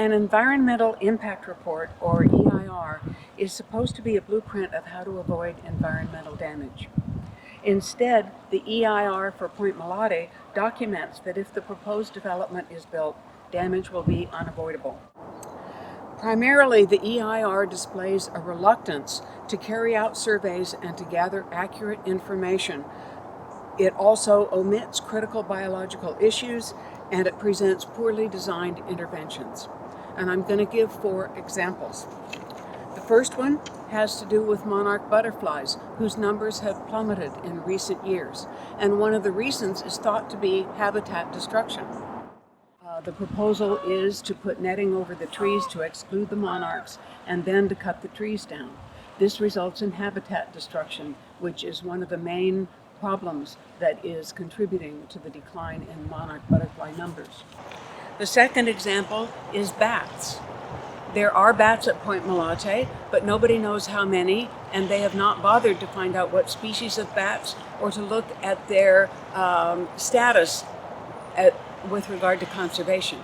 An environmental impact report, or EIR, is supposed to be a blueprint of how to avoid environmental damage. Instead, the EIR for Point Molate documents that if the proposed development is built, damage will be unavoidable. Primarily, the EIR displays a reluctance to carry out surveys and to gather accurate information. It also omits critical biological issues, and it presents poorly designed interventions. And I'm going to give 4 examples. The first one has to do with monarch butterflies, whose numbers have plummeted in recent years. And one of the reasons is thought to be habitat destruction. The proposal is to put netting over the trees to exclude the monarchs and then to cut the trees down. This results in habitat destruction, which is one of the main problems that is contributing to the decline in monarch butterfly numbers. The second example is bats. There are bats at Point Molate, but nobody knows how many, and they have not bothered to find out what species of bats or to look at their status with regard to conservation.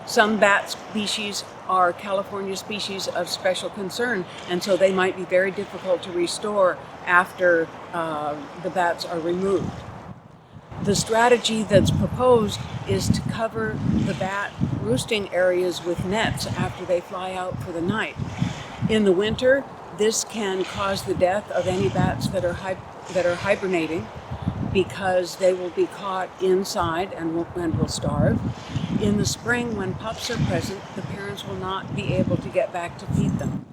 Some bat species are California species of special concern, and so they might be very difficult to restore after the bats are removed. The strategy that's proposed is to cover the bat roosting areas with nets after they fly out for the night. In the winter, this can cause the death of any bats that are hibernating, because they will be caught inside and will starve. In the spring, when pups are present, the parents will not be able to get back to feed them.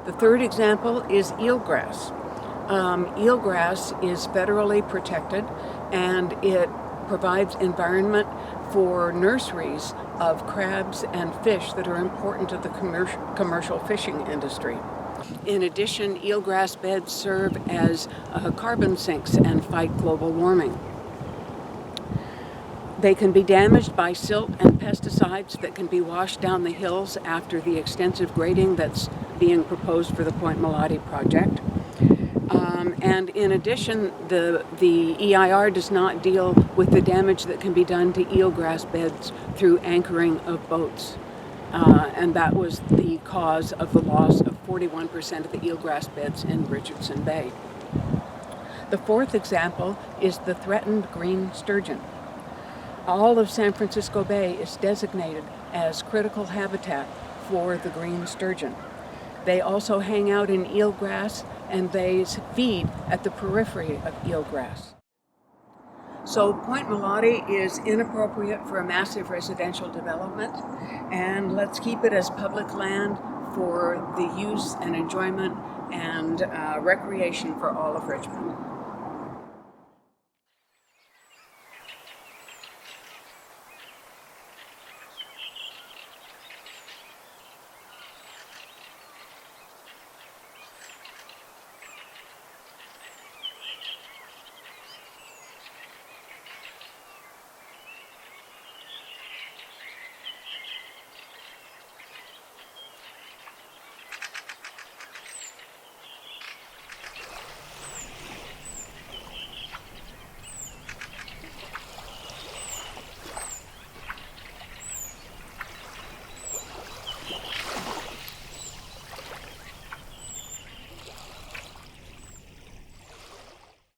The third example is eelgrass. Eelgrass is federally protected, and it provides environment for nurseries of crabs and fish that are important to the commercial fishing industry. In addition, eelgrass beds serve as carbon sinks and fight global warming. They can be damaged by silt and pesticides that can be washed down the hills after the extensive grading that's being proposed for the Point Molate project. And in addition, the EIR does not deal with the damage that can be done to eelgrass beds through anchoring of boats. And that was the cause of the loss of 41% of the eelgrass beds in Richardson Bay. The fourth example is the threatened green sturgeon. All of San Francisco Bay is designated as critical habitat for the green sturgeon. They also hang out in eelgrass, and they feed at the periphery of eelgrass. So Point Molate is inappropriate for a massive residential development, and let's keep it as public land for the use and enjoyment and recreation for all of Richmond.